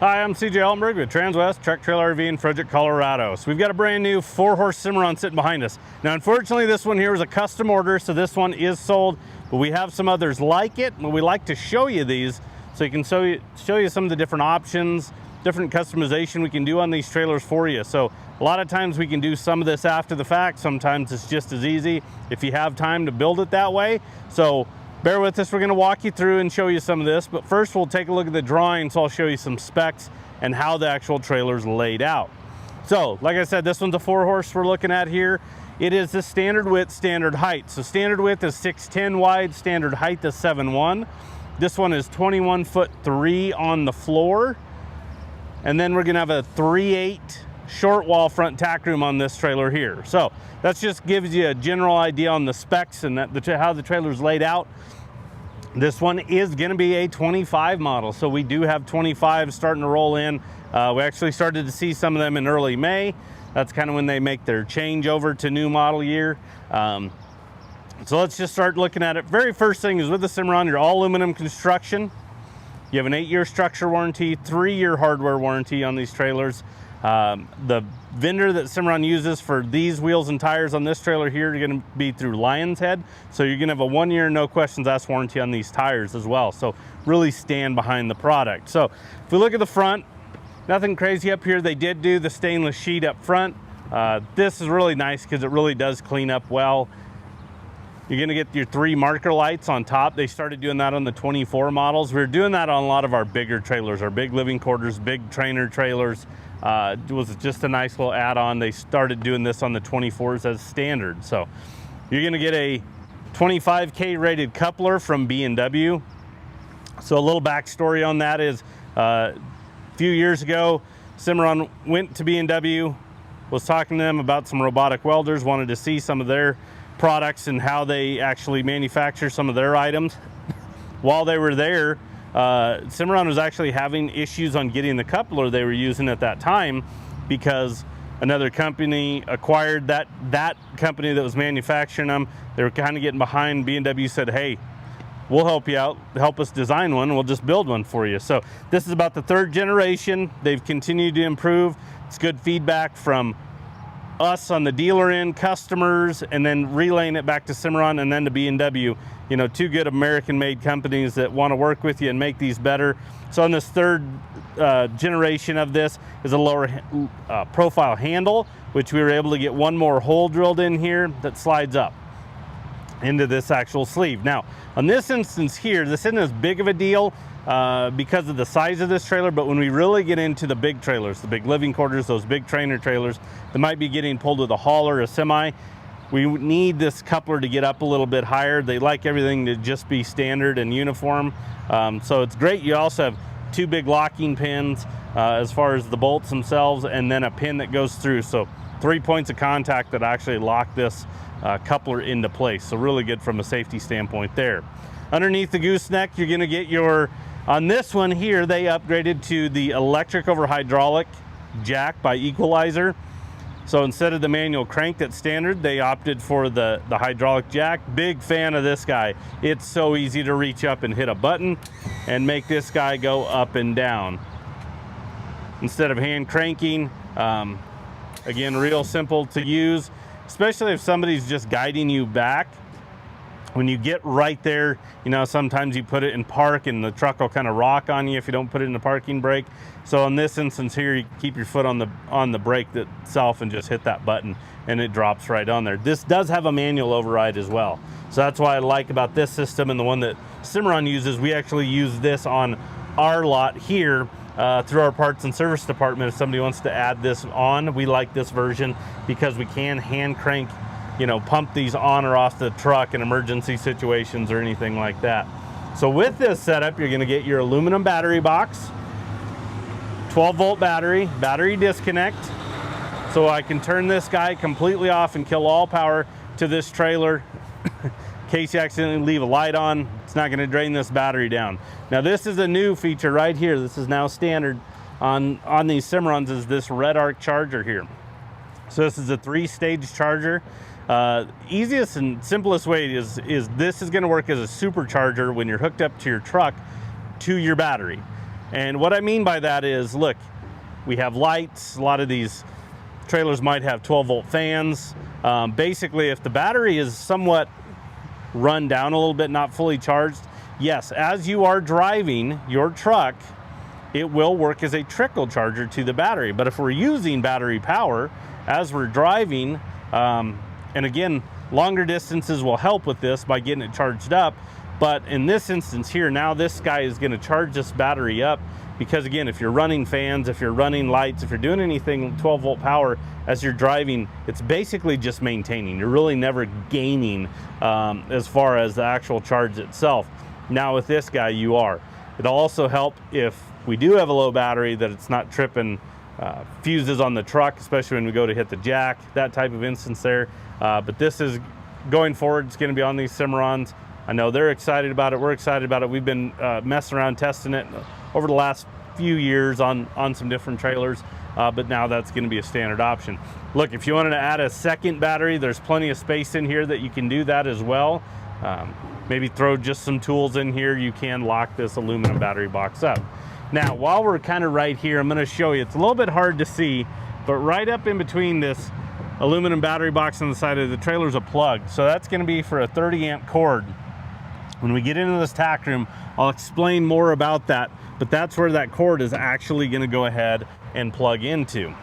Hi, I'm CJ Altenberg with Transwest Truck Trailer RV in Frederick, Colorado. So we've got a brand new 4-horse Cimarron sitting behind us. Now, unfortunately, this one here is a custom order, so this one is sold, but we have some others like it, and we like to show you these so you can show you some of the different options, different customization we can do on these trailers for you. So a lot of times we can do some of this after the fact. Sometimes it's just as easy if you have time to build it that way. So bear with us, we're gonna walk you through and show you some of this, but first we'll take a look at the drawing, so I'll show you some specs and how the actual trailer's laid out. So, like I said, this one's a 4-horse we're looking at here. It is the standard width, standard height. So standard width is 6'10" wide, standard height is 7'1". This one is 21'3" on the floor. And then we're gonna have a 3/8 short wall front tack room on this trailer here. So that just gives you a general idea on the specs and how the trailer's laid out. This one is going to be a 25 model, so we do have 25 starting to roll in. We actually started to see some of them in early May. That's kind of when they make their change over to new model year. So let's just start looking at it. Very first thing is with the Cimarron, your all aluminum construction. You have an 8-year structure warranty, 3-year hardware warranty on these trailers. The vendor that Cimarron uses for these wheels and tires on this trailer here are going to be through Lion's Head. So you're going to have a 1-year, no questions asked warranty on these tires as well. So really stand behind the product. So if we look at the front, nothing crazy up here. They did do the stainless sheet up front. This is really nice because it really does clean up well. You're going to get your 3 marker lights on top. They started doing that on the 24 models. We're doing that on a lot of our bigger trailers, our big living quarters, big trainer trailers. It was just a nice little add-on. They started doing this on the 24s as standard. So you're going to get a 25K rated coupler from B&W. So a little backstory on that is a few years ago, Cimarron went to B&W, was talking to them about some robotic welders, wanted to see some of their products and how they actually manufacture some of their items. While they were there, Cimarron was actually having issues on getting the coupler they were using at that time because another company acquired that company that was manufacturing them. They were kind of getting behind. B&W said, hey, we'll help you out, help us design one, and we'll just build one for you. So this is about the 3rd generation. They've continued to improve. It's good feedback from us on the dealer end, customers, and then relaying it back to Cimarron and then to B&W. You know, 2 good American-made companies that want to work with you and make these better. So on this 3rd generation of this is a lower profile handle, which we were able to get 1 more hole drilled in here that slides up into this actual sleeve. Now, on this instance here, this isn't as big of a deal because of the size of this trailer, but when we really get into the big trailers, the big living quarters, those big trainer trailers that might be getting pulled with a hauler, a semi, we need this coupler to get up a little bit higher. They like everything to just be standard and uniform. So it's great. You also have 2 big locking pins as far as the bolts themselves, and then a pin that goes through. So 3 points of contact that actually lock this coupler into place. So really good from a safety standpoint there. Underneath the gooseneck, you're gonna get your, on this one here, they upgraded to the electric over hydraulic jack by Equalizer. So instead of the manual crank that's standard, they opted for the hydraulic jack. Big fan of this guy. It's so easy to reach up and hit a button and make this guy go up and down. Instead of hand cranking, again, real simple to use, especially if somebody's just guiding you back. When you get right there, you know, sometimes you put it in park and the truck will kind of rock on you if you don't put it in the parking brake. So in this instance here, you keep your foot on the brake itself and just hit that button and it drops right on there. This does have a manual override as well. So that's why I like about this system, and the one that Cimarron uses, we actually use this on our lot here through our parts and service department. If somebody wants to add this on, we like this version because we can hand crank, you know, pump these on or off the truck in emergency situations or anything like that. So with this setup, you're gonna get your aluminum battery box, 12-volt battery disconnect, so I can turn this guy completely off and kill all power to this trailer. In case you accidentally leave a light on, it's not gonna drain this battery down. Now this is a new feature right here. This is now standard on these Cimarrons, is this red arc charger here. So this is a 3-stage charger. Easiest and simplest way is this is going to work as a supercharger when you're hooked up to your truck to your battery. And what I mean by that is, look, we have lights. A lot of these trailers might have 12-volt fans. Basically, if the battery is somewhat run down a little bit, not fully charged, yes, as you are driving your truck, it will work as a trickle charger to the battery. But if we're using battery power as we're driving, and again, longer distances will help with this by getting it charged up. But in this instance here, now this guy is going to charge this battery up, because again, if you're running fans, if you're running lights, if you're doing anything 12-volt power as you're driving, it's basically just maintaining. You're really never gaining as far as the actual charge itself. Now with this guy, you are. It'll also help if we do have a low battery, that it's not tripping fuses on the truck, especially when we go to hit the jack, that type of instance there. But this is, going forward, it's going to be on these Cimarrons. I know they're excited about it. We're excited about it. We've been messing around, testing it over the last few years on some different trailers, but now that's going to be a standard option. Look, if you wanted to add a second battery, there's plenty of space in here that you can do that as well. Maybe throw just some tools in here. You can lock this aluminum battery box up. Now, while we're kind of right here, I'm going to show you. It's a little bit hard to see, but right up in between this aluminum battery box on the side of the trailer is a plug. So that's going to be for a 30 amp cord. When we get into this tack room, I'll explain more about that, but that's where that cord is actually going to go ahead and plug into.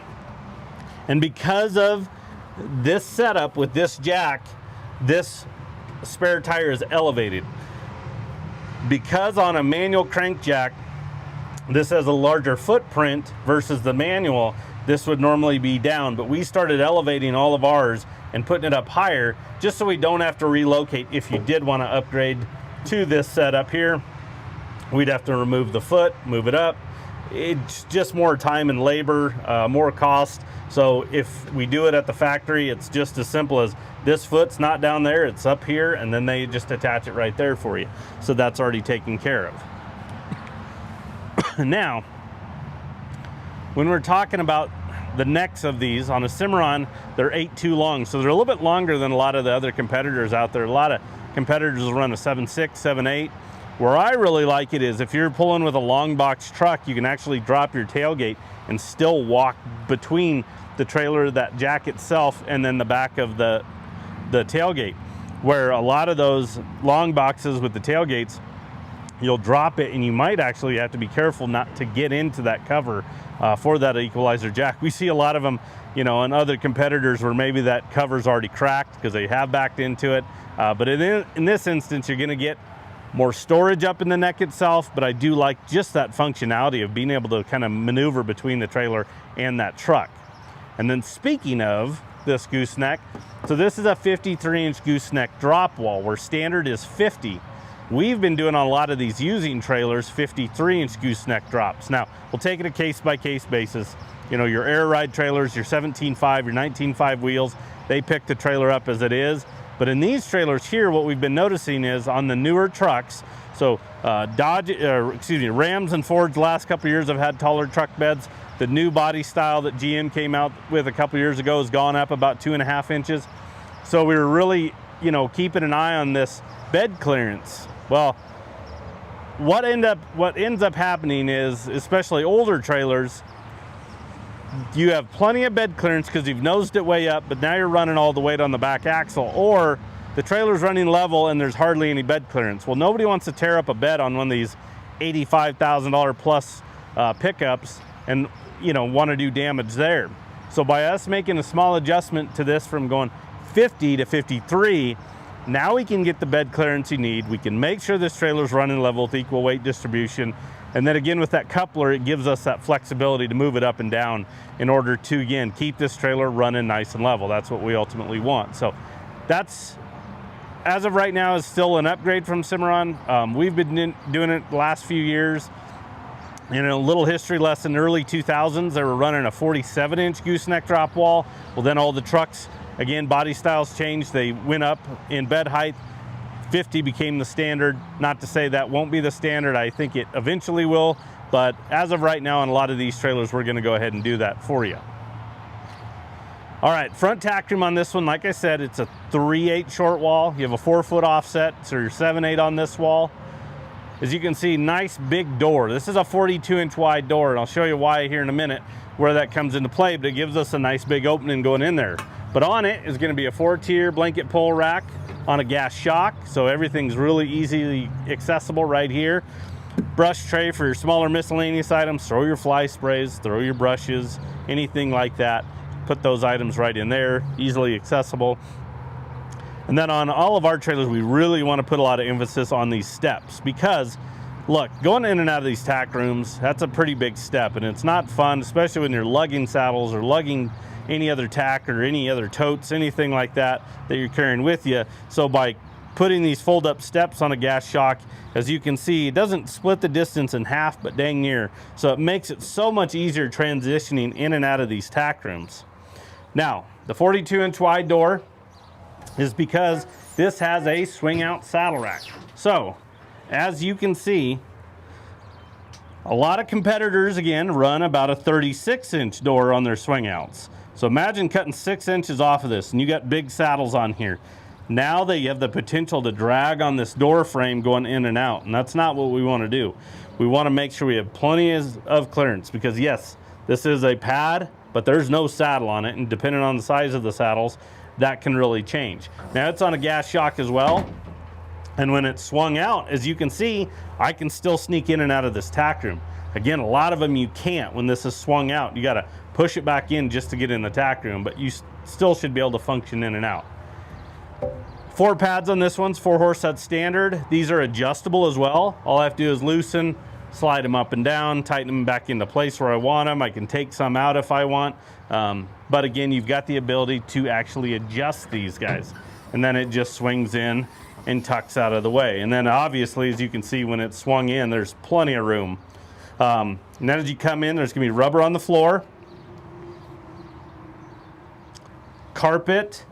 And because of this setup with this jack, this spare tire is elevated. Because on a manual crank jack, this has a larger footprint versus the manual, this would normally be down, but we started elevating all of ours and putting it up higher just so we don't have to relocate. If you did want to upgrade to this setup here, we'd have to remove the foot, move it up. It's just more time and labor, more cost. So if we do it at the factory, it's just as simple as this foot's not down there, it's up here, and then they just attach it right there for you. So that's already taken care of. Now, when we're talking about the necks of these on a Cimarron, they're 8'2" long, so they're a little bit longer than a lot of the other competitors out there. A lot of competitors will run a 7'6", 7'8". Where I really like it is if you're pulling with a long box truck, you can actually drop your tailgate and still walk between the trailer, that jack itself, and then the back of the tailgate. Where a lot of those long boxes with the tailgates, you'll drop it and you might actually have to be careful not to get into that cover for that equalizer jack. We see a lot of them, you know, in other competitors where maybe that cover's already cracked because they have backed into it. But in this instance, you're gonna get more storage up in the neck itself, but I do like just that functionality of being able to kind of maneuver between the trailer and that truck. And then speaking of this gooseneck, so this is a 53-inch gooseneck drop wall where standard is 50. We've been doing on a lot of these using trailers 53-inch gooseneck drops. Now, we'll take it a case-by-case basis. You know, your air ride trailers, your 17.5, your 19.5 wheels, they pick the trailer up as it is. But in these trailers here, what we've been noticing is on the newer trucks, so Rams and Fords the last couple of years have had taller truck beds. The new body style that GM came out with a couple of years ago has gone up about 2.5 inches. So we were really, you know, keeping an eye on this bed clearance. Well, what ends up happening is, especially older trailers, you have plenty of bed clearance because you've nosed it way up, but now you're running all the weight on the back axle, or the trailer's running level and there's hardly any bed clearance. Well, nobody wants to tear up a bed on one of these $85,000 plus pickups and, you know, want to do damage there. So by us making a small adjustment to this from going 50 to 53, now we can get the bed clearance you need. We can make sure this trailer's running level with equal weight distribution. And then again, with that coupler, it gives us that flexibility to move it up and down in order to, again, keep this trailer running nice and level. That's what we ultimately want. So that's, as of right now, is still an upgrade from Cimarron. We've been doing it the last few years. In a little history lesson, early 2000s, they were running a 47-inch gooseneck drop wall. Well, then all the trucks, again, body styles changed. They went up in bed height. 50 became the standard. Not to say that won't be the standard. I think it eventually will. But as of right now, on a lot of these trailers, we're going to go ahead and do that for you. All right, front tack room on this one, like I said, it's a 3/8 short wall. You have a 4-foot offset, so you're 7/8 on this wall. as you can see, nice big door. This is a 42-inch wide door, and I'll show you why here in a minute where that comes into play, but it gives us a nice big opening going in there. But on it is going to be a 4-tier blanket pull rack on a gas shock, so everything's really easily accessible right here. Brush tray for your smaller miscellaneous items. Throw your fly sprays, throw your brushes, anything like that. Put those items right in there, easily accessible. And then on all of our trailers, we really want to put a lot of emphasis on these steps, because look, going in and out of these tack rooms, that's a pretty big step, and it's not fun, especially when you're lugging saddles or lugging any other tack or any other totes, anything like that you're carrying with you. So by putting these fold-up steps on a gas shock, as you can see, it doesn't split the distance in half, but dang near. So it makes it so much easier transitioning in and out of these tack rooms. Now, the 42-inch wide door is because this has a swing-out saddle rack. So, as you can see, a lot of competitors, again, run about a 36-inch door on their swing-outs. So imagine cutting 6 inches off of this, and you got big saddles on here. Now they have the potential to drag on this door frame going in and out, and that's not what we want to do. We want to make sure we have plenty of clearance, because yes, this is a pad, but there's no saddle on it, and depending on the size of the saddles, that can really change. Now it's on a gas shock as well, and when it's swung out, as you can see, I can still sneak in and out of this tack room. Again, a lot of them you can't when this is swung out. You got to push it back in just to get in the tack room, but you still should be able to function in and out. 4 pads on this one's 4 horse, that's standard. These are adjustable as well. All I have to do is loosen, slide them up and down, tighten them back into place where I want them. I can take some out if I want. But again, you've got the ability to actually adjust these guys. And then it just swings in and tucks out of the way. And then obviously, as you can see, when it's swung in, there's plenty of room. And then as you come in, there's gonna be rubber on the floor, carpet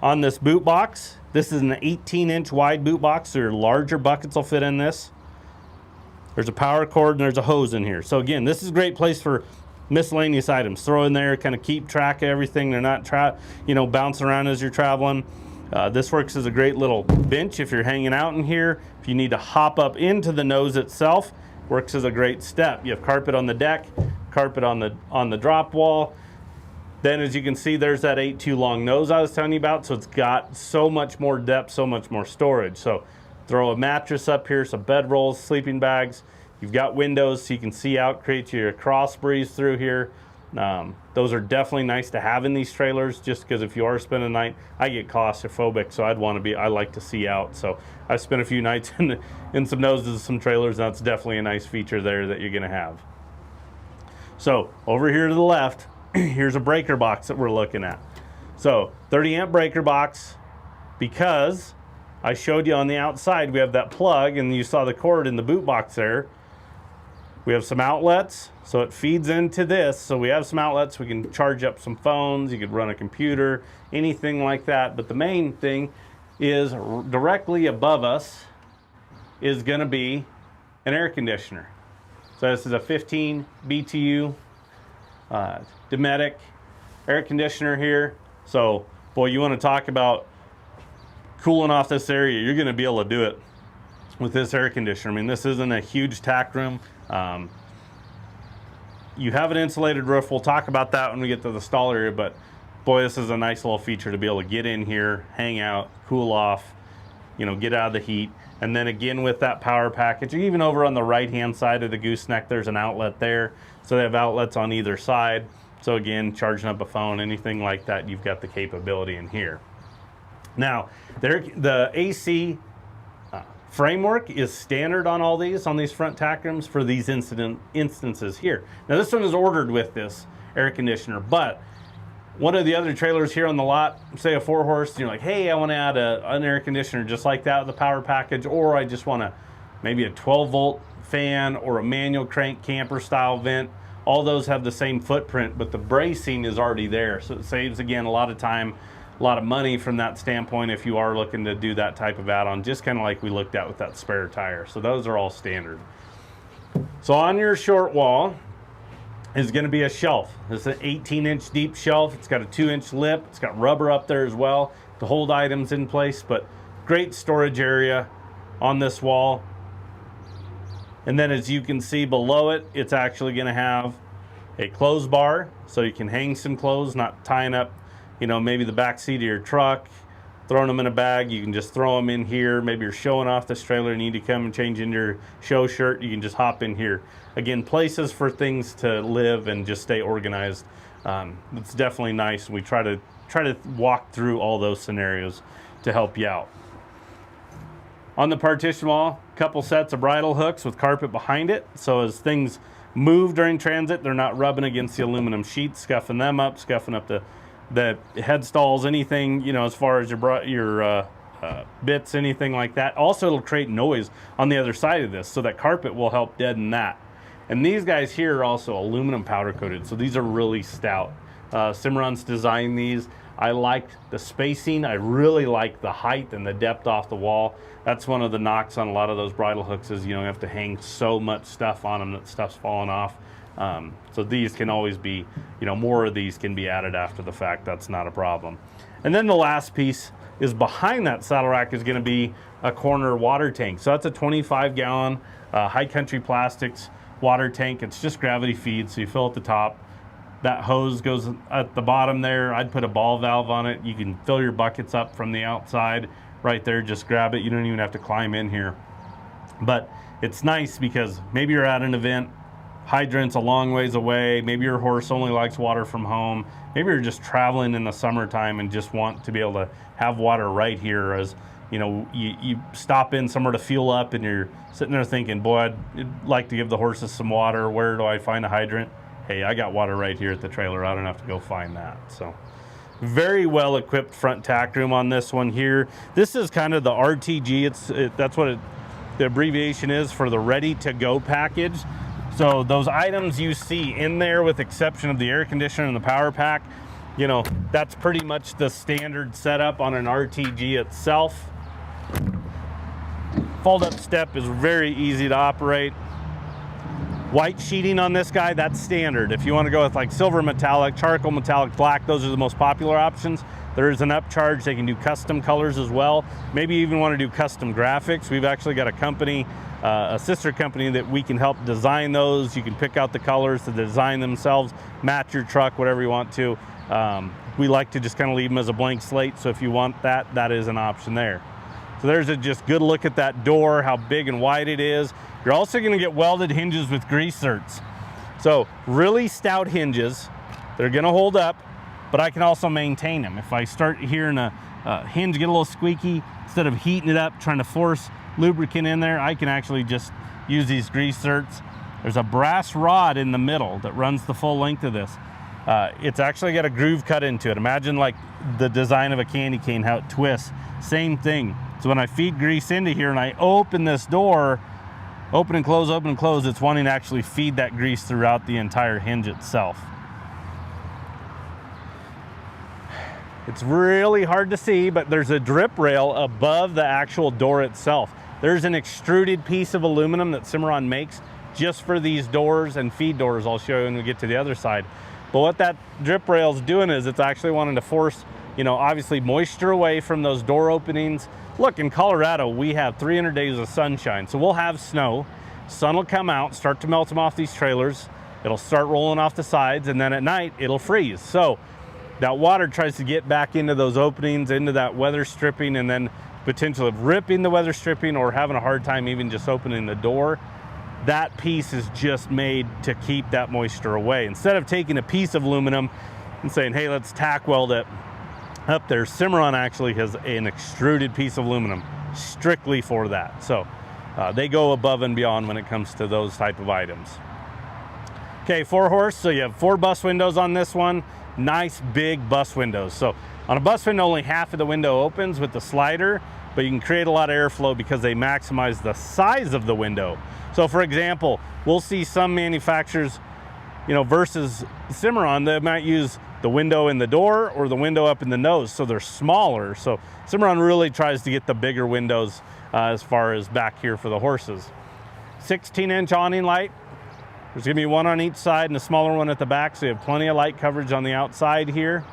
on this boot box. This is an 18-inch wide boot box, so your larger buckets will fit in this. There's a power cord and there's a hose in here. So again, this is a great place for miscellaneous items. Throw in there, kind of keep track of everything. They're not bouncing around as you're traveling. This works as a great little bench if you're hanging out in here. If you need to hop up into the nose itself, works as a great step. You have carpet on the deck, carpet on the drop wall. Then as you can see, there's that 8'2" long nose I was telling you about. So it's got so much more depth, so much more storage. So throw a mattress up here, some bed rolls, sleeping bags. You've got windows so you can see out, create your cross breeze through here. Those are definitely nice to have in these trailers, just because if you are spending a night, I get claustrophobic, so I like to see out. So I've spent a few nights in some noses of some trailers, and that's definitely a nice feature there that you're gonna have. So over here to the left, here's a breaker box that we're looking at. So 30 amp breaker box, because I showed you on the outside we have that plug, and you saw the cord in the boot box there. We have some outlets, so it feeds into this. So we have some outlets, we can charge up some phones, you could run a computer, anything like that. But the main thing is directly above us is gonna be an air conditioner. So this is a 15 BTU Dometic air conditioner here. So boy, you wanna talk about cooling off this area, you're gonna be able to do it with this air conditioner. I mean, this isn't a huge tack room. You have an insulated roof. We'll talk about that when we get to the stall area, but boy, this is a nice little feature to be able to get in here, hang out, cool off, get out of the heat. And then again, with that power package, even over on the right-hand side of the gooseneck, there's an outlet there. So they have outlets on either side. So again, charging up a phone, anything like that, you've got the capability in here. Now, the AC framework is standard on all these, on these front tack rooms for these instances here. Now this one is ordered with this air conditioner, but one of the other trailers here on the lot, say a 4 horse, you're like, hey, I want to add an air conditioner just like that with the power package, or I just want maybe a 12 volt fan or a manual crank camper style vent. All those have the same footprint, but the bracing is already there. So it saves, again, a lot of time, a lot of money from that standpoint if you are looking to do that type of add-on, just kind of like we looked at with that spare tire. So those are all standard. So on your short wall is going to be a shelf. This is an 18-inch deep shelf. It's got a 2-inch lip. It's got rubber up there as well to hold items in place, but great storage area on this wall. And then as you can see below it, it's actually going to have a clothes bar, so you can hang some clothes, not tying up, you know, maybe the back seat of your truck, throwing them in a bag. You can just throw them in here. Maybe you're showing off this trailer and you need to come and change into your show shirt. You can just hop in here. Again, places for things to live and just stay organized. It's definitely nice. We try to walk through all those scenarios to help you out. On the partition wall, a couple sets of bridle hooks with carpet behind it. So as things move during transit, they're not rubbing against the aluminum sheets, scuffing them up, scuffing up the head stalls, anything, you know, as far as your bits, anything like that. Also, it'll create noise on the other side of this, so that carpet will help deaden that. And these guys here are also aluminum powder coated, so these are really stout. Cimarrons designed these. I like the spacing. I really like the height and the depth off the wall. That's one of the knocks on a lot of those bridle hooks, is you don't have to hang so much stuff on them that stuff's falling off. So these can always be, you know, more of these can be added after the fact. That's not a problem. And then the last piece is behind that saddle rack is going to be a corner water tank. So that's a 25-gallon High Country Plastics water tank. It's just gravity feed, so you fill at the top. That hose goes at the bottom there. I'd put a ball valve on it. You can fill your buckets up from the outside right there. Just grab it. You don't even have to climb in here. But it's nice because maybe you're at an event, hydrant's a long ways away. Maybe your horse only likes water from home. Maybe you're just traveling in the summertime and just want to be able to have water right here. As you know, you stop in somewhere to fuel up and you're sitting there thinking, boy, I'd like to give the horses some water. Where do I find a hydrant? Hey, I got water right here at the trailer. I don't have to go find that. So very well equipped front tack room on this one here. This is kind of the RTG. That's what the abbreviation is for the ready to go package. So those items you see in there, with exception of the air conditioner and the power pack, you know, that's pretty much the standard setup on an RTG itself. Fold up step is very easy to operate. White sheeting on this guy, that's standard. If you want to go with like silver metallic, charcoal metallic, black, those are the most popular options. There is an upcharge. They can do custom colors as well. Maybe you even want to do custom graphics. We've actually got a company, a sister company, that we can help design those. You can pick out the colors to design themselves, match your truck, whatever you want to. We like to just kind of leave them as a blank slate. So if you want that, that is an option there. So there's a just good look at that door, how big and wide it is. You're also going to get welded hinges with grease zerks. So really stout hinges. They're going to hold up, but I can also maintain them. If I start hearing a hinge get a little squeaky, instead of heating it up, trying to force lubricant in there, I can actually just use these grease zerks. There's a brass rod in the middle that runs the full length of this. It's actually got a groove cut into it. Imagine like the design of a candy cane, how it twists. Same thing. So when I feed grease into here and I open this door, open and close, it's wanting to actually feed that grease throughout the entire hinge itself. It's really hard to see, but there's a drip rail above the actual door itself. There's an extruded piece of aluminum that Cimarron makes just for these doors and feed doors. I'll show you when we get to the other side. But what that drip rail is doing is it's actually wanting to force, you know, obviously moisture away from those door openings. Look, in Colorado, we have 300 days of sunshine. So we'll have snow. Sun will come out, start to melt them off these trailers. It'll start rolling off the sides, and then at night, it'll freeze. So that water tries to get back into those openings, into that weather stripping, and then potentially ripping the weather stripping or having a hard time even just opening the door. That piece is just made to keep that moisture away. Instead of taking a piece of aluminum and saying, hey, let's tack weld it up there, Cimarron actually has an extruded piece of aluminum strictly for that. So they go above and beyond when it comes to those type of items. Okay, 4-horse, so you have 4 bus windows on this one. Nice big bus windows. So on a bus window, only half of the window opens with the slider, but you can create a lot of airflow because they maximize the size of the window. So for example, we'll see some manufacturers, you know, versus Cimarron, they might use the window in the door or the window up in the nose, so they're smaller. So Cimarron really tries to get the bigger windows as far as back here for the horses. 16-inch awning light. There's gonna be one on each side and a smaller one at the back, so you have plenty of light coverage on the outside here.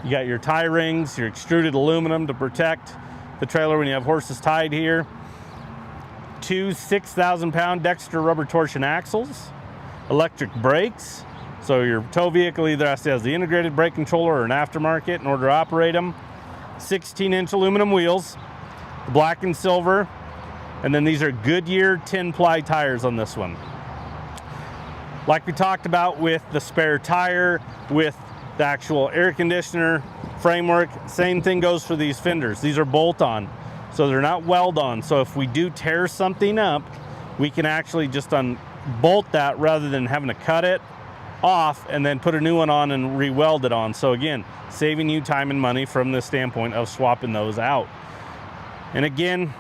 You got your tie rings, your extruded aluminum to protect the trailer when you have horses tied here. two 6,000-pound Dexter rubber torsion axles, electric brakes. So your tow vehicle either has to have the integrated brake controller or an aftermarket in order to operate them. 16-inch aluminum wheels, black and silver. And then these are Goodyear 10-ply tires on this one. Like we talked about with the spare tire, with the actual air conditioner framework, same thing goes for these fenders. These are bolt-on, so they're not weld-on. So if we do tear something up, we can actually just unbolt that rather than having to cut it off and then put a new one on and re-weld it on. So again, saving you time and money from the standpoint of swapping those out. And again,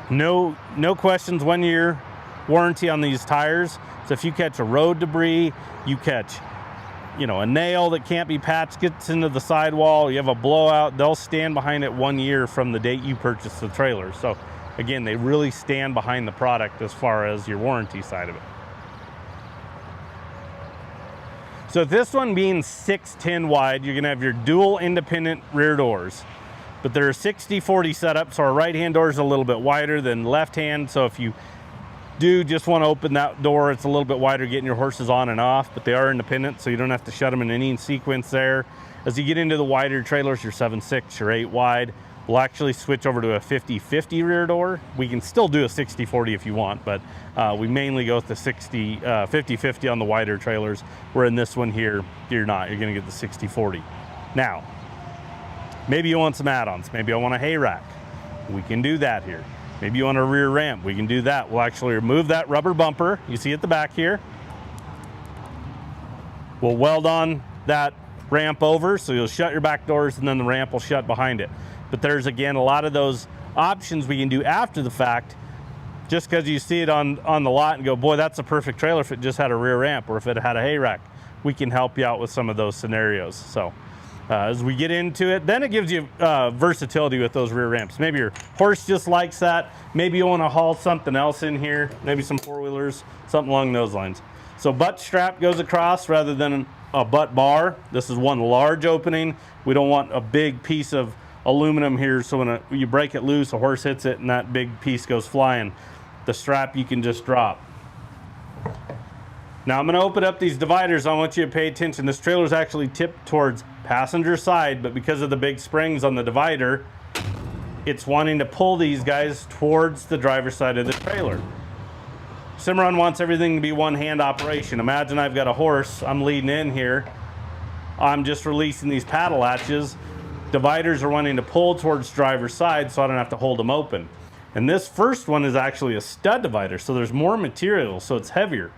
no questions, 1 year warranty on these tires. So if you catch a road debris, you catch, you know, a nail that can't be patched, gets into the sidewall, you have a blowout, they'll stand behind it 1 year from the date you purchased the trailer. So again, they really stand behind the product as far as your warranty side of it. So this one being 6'10" wide, you're gonna have your dual independent rear doors. But they're 60-40 setup, so our right-hand door is a little bit wider than left-hand. So if you do just want to open that door, it's a little bit wider getting your horses on and off, but they are independent, so you don't have to shut them in any sequence there. As you get into the wider trailers, your 7.6, your 8 wide, we'll actually switch over to a 50-50 rear door. We can still do a 60-40 if you want, but we mainly go with the 50-50 on the wider trailers, where in this one here, you're not. You're going to get the 60-40. Now, maybe you want some add-ons. Maybe I want a hay rack. We can do that here. Maybe you want a rear ramp. We can do that. We'll actually remove that rubber bumper you see at the back here. We'll weld on that ramp over, so you'll shut your back doors and then the ramp will shut behind it. But there's, again, a lot of those options we can do after the fact, just because you see it on the lot and go, boy, that's a perfect trailer if it just had a rear ramp or if it had a hay rack. We can help you out with some of those scenarios. So as we get into it, then it gives you versatility with those rear ramps. Maybe your horse just likes that. Maybe you want to haul something else in here, maybe some four-wheelers, something along those lines. So butt strap goes across rather than a butt bar. This is one large opening. We don't want a big piece of aluminum here, so when you break it loose, a horse hits it and that big piece goes flying. The strap you can just drop. Now I'm going to open up these dividers. I want you to pay attention. This trailer is actually tipped towards passenger side, but because of the big springs on the divider, it's wanting to pull these guys towards the driver's side of the trailer. Cimarron wants everything to be one-hand operation. Imagine I've got a horse, I'm leading in here, I'm just releasing these paddle latches. Dividers are wanting to pull towards driver's side so I don't have to hold them open. And this first one is actually a stud divider, so there's more material, so it's heavier.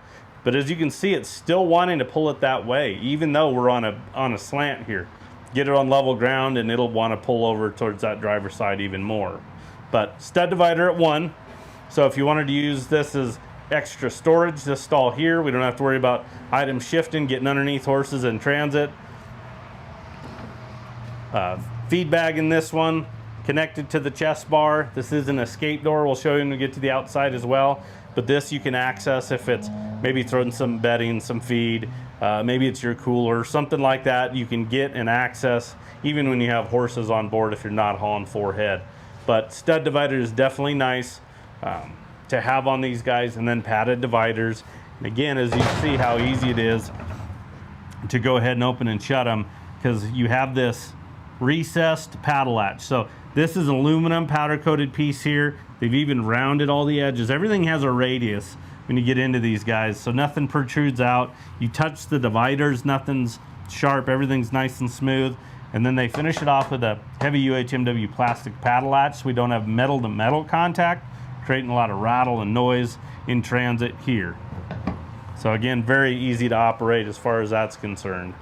But as you can see, it's still wanting to pull it that way, even though we're on a slant here. Get it on level ground and it'll want to pull over towards that driver's side even more. But stud divider at 1. So if you wanted to use this as extra storage, this stall here, we don't have to worry about items shifting, getting underneath horses in transit. Feed bag in this one, connected to the chest bar. This is an escape door. We'll show you when we get to the outside as well. But this you can access if it's maybe throwing some bedding, some feed, maybe it's your cooler, something like that. You can get and access even when you have horses on board if you're not hauling forehead. But stud divider is definitely nice to have on these guys, and then padded dividers. And again, as you see how easy it is to go ahead and open and shut them, because you have this recessed paddle latch. So this is an aluminum powder coated piece here. They've even rounded all the edges. Everything has a radius when you get into these guys, so nothing protrudes out. You touch the dividers, nothing's sharp, everything's nice and smooth. And then they finish it off with a heavy UHMW plastic paddle latch, so we don't have metal to metal contact, creating a lot of rattle and noise in transit here. So again, very easy to operate as far as that's concerned.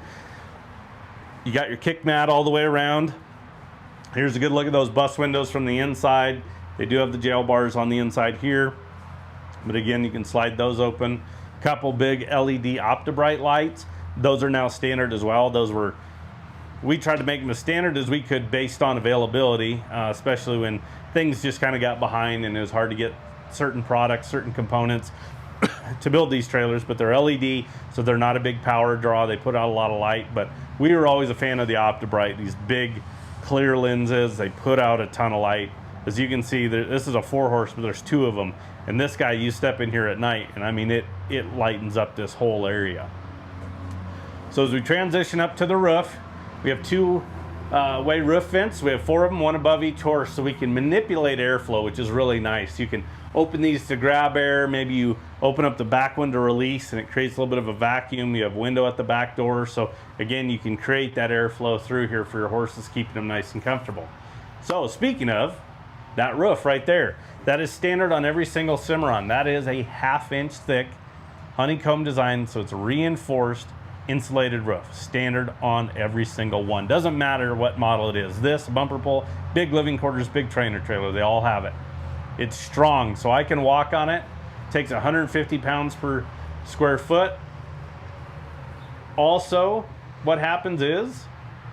You got your kick mat all the way around. Here's a good look at those bus windows from the inside. They do have the jail bars on the inside here, but again, you can slide those open. Couple big LED OptiBrite lights. Those are now standard as well. We tried to make them as standard as we could based on availability, especially when things just kind of got behind and it was hard to get certain products, certain components to build these trailers, but they're LED, so they're not a big power draw. They put out a lot of light, but we were always a fan of the OptiBrite, these big clear lenses. They put out a ton of light. As you can see, this is a 4-horse, but there's 2 of them. And this guy, you step in here at night, and I mean, it lightens up this whole area. So as we transition up to the roof, we have 2-way roof vents. We have 4 of them, 1 above each horse, so we can manipulate airflow, which is really nice. You can open these to grab air. Maybe you open up the back one to release, and it creates a little bit of a vacuum. You have a window at the back door, so again, you can create that airflow through here for your horses, keeping them nice and comfortable. So speaking of that roof right there, that is standard on every single Cimarron. That is a 1/2 inch thick honeycomb design, so it's a reinforced insulated roof, standard on every single one. Doesn't matter what model it is. This, bumper pole, big living quarters, big trainer trailer, they all have it. It's strong, so I can walk on it. Takes 150 pounds per square foot. Also, what happens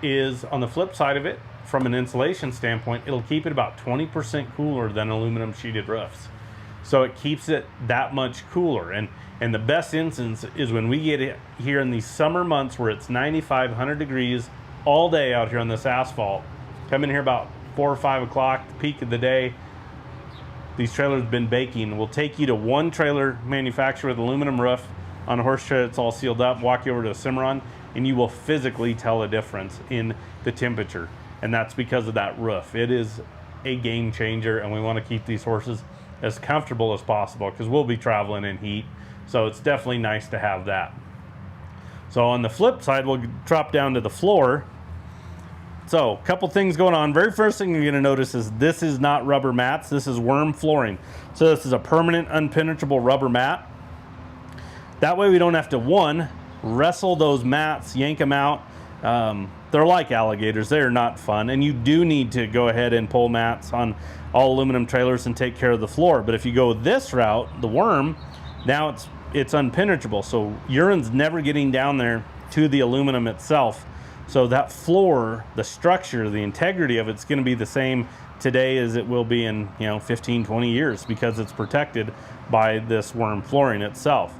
is on the flip side of it, from an insulation standpoint, it'll keep it about 20% cooler than aluminum sheeted roofs. So it keeps it that much cooler. And the best instance is when we get it here in these summer months where it's 95, 100 degrees all day out here on this asphalt. Come in here about 4 or 5 o'clock, the peak of the day. These trailers have been baking. We'll take you to one trailer manufacturer with aluminum roof on a horse trailer. It's all sealed up. Walk you over to a Cimarron, and you will physically tell a difference in the temperature. And that's because of that roof. It is a game changer, and we want to keep these horses as comfortable as possible because we'll be traveling in heat. So it's definitely nice to have that. So on the flip side, we'll drop down to the floor. So a couple things going on. Very first thing you're going to notice is this is not rubber mats. This is worm flooring. So this is a permanent unpenetrable rubber mat. That way we don't have to, one, wrestle those mats, yank them out. They're like alligators. They're not fun. And you do need to go ahead and pull mats on all aluminum trailers and take care of the floor. But if you go this route, the worm, now it's unpenetrable. So urine's never getting down there to the aluminum itself. So that floor, the structure, the integrity of it's going to be the same today as it will be in 15, 20 years because it's protected by this worm flooring itself.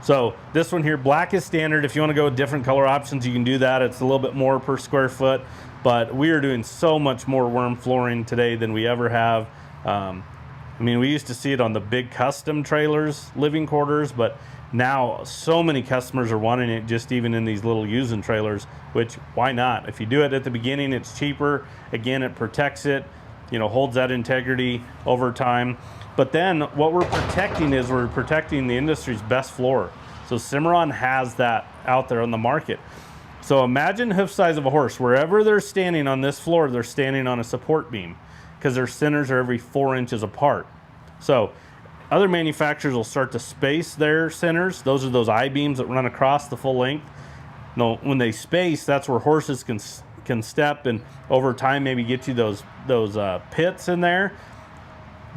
So this one here, black is standard. If you want to go with different color options, you can do that. It's a little bit more per square foot, but we are doing so much more worm flooring today than we ever have. I mean, we used to see it on the big custom trailers, living quarters, but now so many customers are wanting it just even in these little using trailers, which why not? If you do it at the beginning, it's cheaper. Again, it protects it, holds that integrity over time. But then what we're protecting is we're protecting the industry's best floor. So Cimarron has that out there on the market. So imagine hoof size of a horse. Wherever they're standing on this floor, they're standing on a support beam because their centers are every 4 inches apart. So other manufacturers will start to space their centers. Those are those I-beams that run across the full length. No, when they space, that's where horses can step and over time maybe get you those pits in there.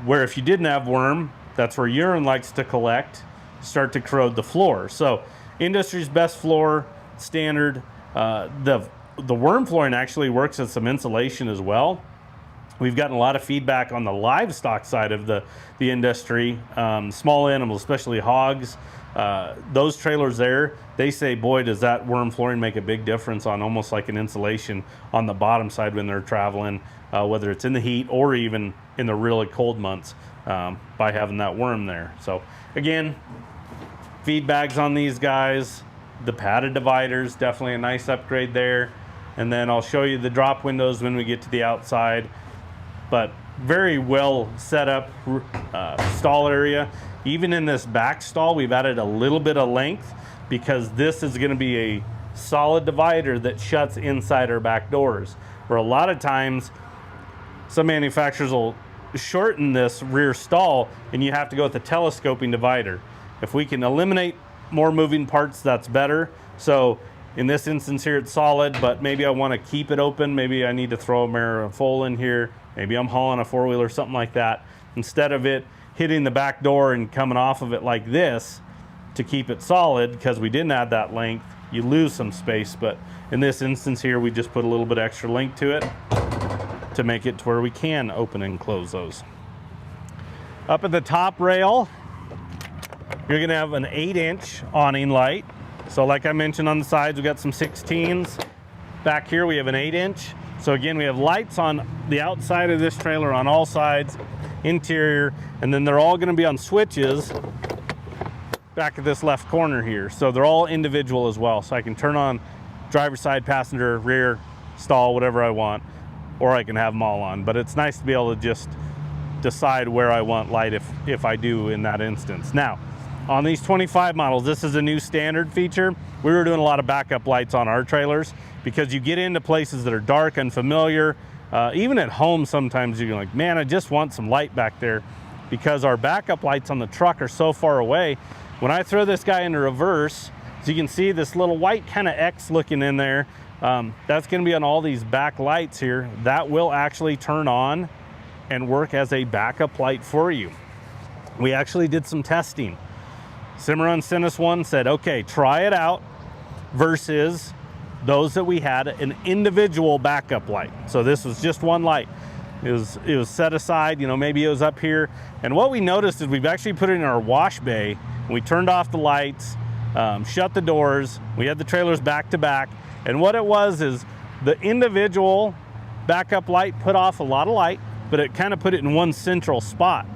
Where if you didn't have worm, that's where urine likes to collect, start to corrode the floor. So industry's best floor, standard. The worm flooring actually works as some insulation as well. We've gotten a lot of feedback on the livestock side of the industry, small animals, especially hogs. Those trailers there, they say, boy, does that worm flooring make a big difference on almost like an insulation on the bottom side when they're traveling, whether it's in the heat or even in the really cold months by having that worm there. So again, feed bags on these guys, the padded dividers, definitely a nice upgrade there. And then I'll show you the drop windows when we get to the outside. But very well set up stall area. Even in this back stall, we've added a little bit of length because this is going to be a solid divider that shuts inside our back doors. Where a lot of times, some manufacturers will shorten this rear stall and you have to go with a telescoping divider. If we can eliminate more moving parts, that's better. So in this instance here, it's solid, but maybe I want to keep it open. Maybe I need to throw a mirror and foal in here. Maybe I'm hauling a four-wheeler or something like that. Instead of it hitting the back door and coming off of it like this to keep it solid, because we didn't add that length, you lose some space. But in this instance here, we just put a little bit extra length to it to make it to where we can open and close those. Up at the top rail, you're going to have an 8-inch awning light. So like I mentioned on the sides, we got some 16s. Back here we have an 8-inch. So again, we have lights on the outside of this trailer on all sides, interior, and then they're all going to be on switches back at this left corner here. So they're all individual as well. So I can turn on driver's side, passenger, rear, stall, whatever I want, or I can have them all on. But it's nice to be able to just decide where I want light if I do in that instance. Now, on these 25 models, this is a new standard feature. We were doing a lot of backup lights on our trailers because you get into places that are dark, unfamiliar. Even at home, sometimes you're like, man, I just want some light back there, because our backup lights on the truck are so far away. When I throw this guy into reverse, as you can see this little white kind of X looking in there, that's going to be on all these back lights here. That will actually turn on and work as a backup light for you. We actually did some testing. Cimarron sent us one, said, okay, try it out, versus those that we had an individual backup light. So this was just one light. It was set aside, you know, maybe it was up here. And what we noticed is we've actually put it in our wash bay. We turned off the lights, shut the doors. We had the trailers back to back. And what it was is the individual backup light put off a lot of light, but it kind of put it in one central spot.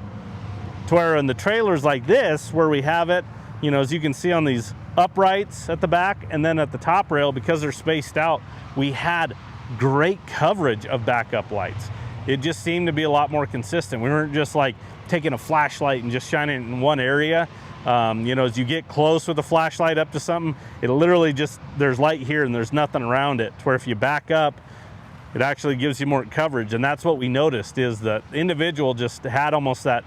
To where in the trailers like this, where we have it, you know, as you can see on these uprights at the back and then at the top rail, because they're spaced out, we had great coverage of backup lights. It just seemed to be a lot more consistent. We weren't just like taking a flashlight and just shining it in one area. You know, as you get close with a flashlight up to something, it literally just, there's light here and there's nothing around it. To where if you back up, it actually gives you more coverage. And that's what we noticed, is that individual just had almost that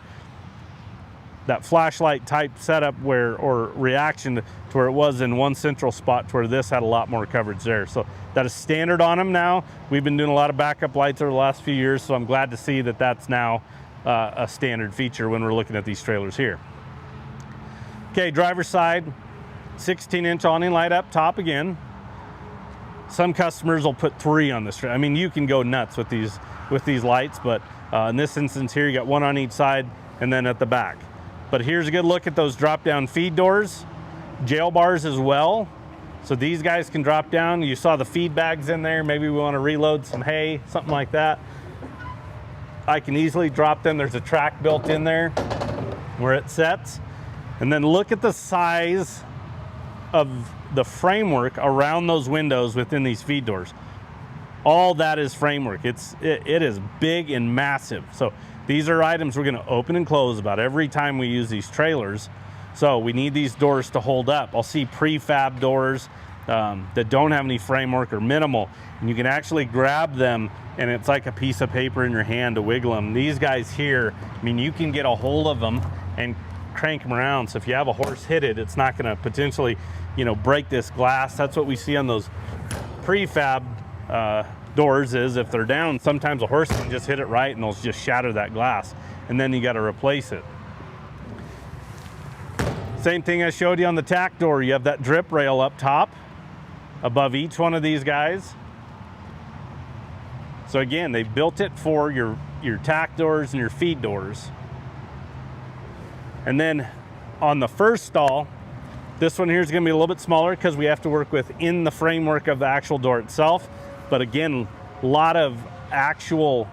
flashlight type setup or reaction to where it was in one central spot, to where this had a lot more coverage there. So that is standard on them now. We've been doing a lot of backup lights over the last few years, so I'm glad to see that that's now a standard feature when we're looking at these trailers here. Okay, driver's side, 16-inch awning light up top again. Some customers will put 3 on this. I mean, you can go nuts with these lights, but in this instance here, you got 1 on each side and then at the back. But here's a good look at those drop-down feed doors, jail bars as well. So these guys can drop down. You saw the feed bags in there. Maybe we want to reload some hay, something like that. I can easily drop them. There's a track built in there where it sets. And then look at the size of the framework around those windows within these feed doors. All that is framework. It is big and massive. So these are items we're going to open and close about every time we use these trailers. So we need these doors to hold up. I'll see prefab doors that don't have any framework or minimal, and you can actually grab them and it's like a piece of paper in your hand to wiggle them. These guys here, I mean, you can get a hold of them and crank them around. So if you have a horse hit it, it's not going to potentially, you know, break this glass. That's what we see on those prefab doors, is if they're down, sometimes a horse can just hit it right and they'll just shatter that glass, and then you got to replace it. Same thing I showed you on the tack door. You have that drip rail up top above each one of these guys. So again, they built it for your tack doors and your feed doors. And then on the first stall, this one here is going to be a little bit smaller because we have to work within the framework of the actual door itself. But again, a lot of actual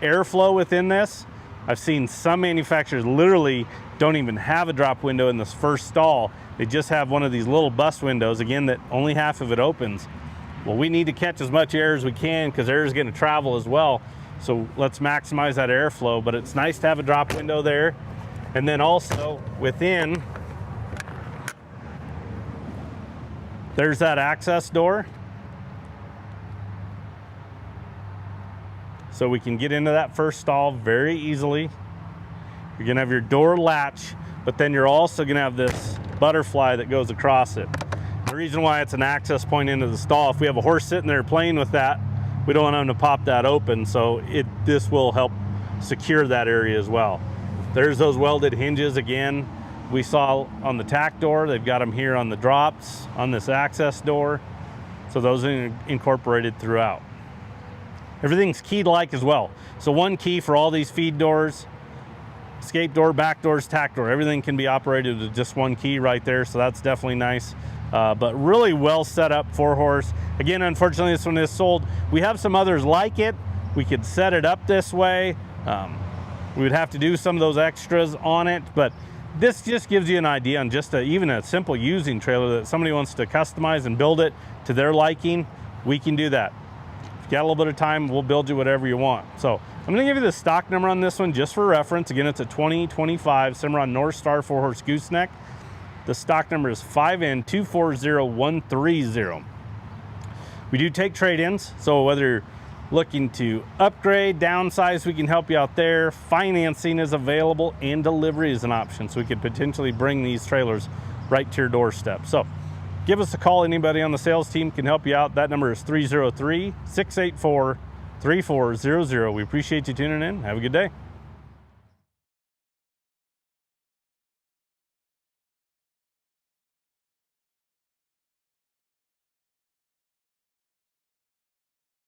airflow within this. I've seen some manufacturers literally don't even have a drop window in this first stall. They just have one of these little bus windows, again, that only half of it opens. Well, we need to catch as much air as we can because air is going to travel as well. So let's maximize that airflow. But it's nice to have a drop window there. And then also within, there's that access door. So we can get into that first stall very easily. You're gonna have your door latch, but then you're also gonna have this butterfly that goes across it. The reason why it's an access point into the stall, if we have a horse sitting there playing with that, we don't want them to pop that open, so this will help secure that area as well. There's those welded hinges again. We saw on the tack door, they've got them here on the drops, on this access door. So those are incorporated throughout. Everything's keyed like as well. So one key for all these feed doors, escape door, back doors, tack door. Everything can be operated with just one key right there. So that's definitely nice. but really well set up 4-horse. Again, unfortunately, this one is sold. We have some others like it. We could set it up this way. We would have to do some of those extras on it, but this just gives you an idea on just even a simple using trailer that somebody wants to customize and build it to their liking. We can do that. If you got a little bit of time, we'll build you whatever you want. So I'm going to give you the stock number on this one just for reference. Again, it's a 2025 Cimarron Norstar 4-horse gooseneck. The stock number is 5N240130. We do take trade-ins, so whether you're looking to upgrade, downsize, we can help you out there. Financing is available and delivery is an option, so we could potentially bring these trailers right to your doorstep. So give us a call. Anybody on the sales team can help you out. That number is 303-684-3400. We appreciate you tuning in. Have a good day.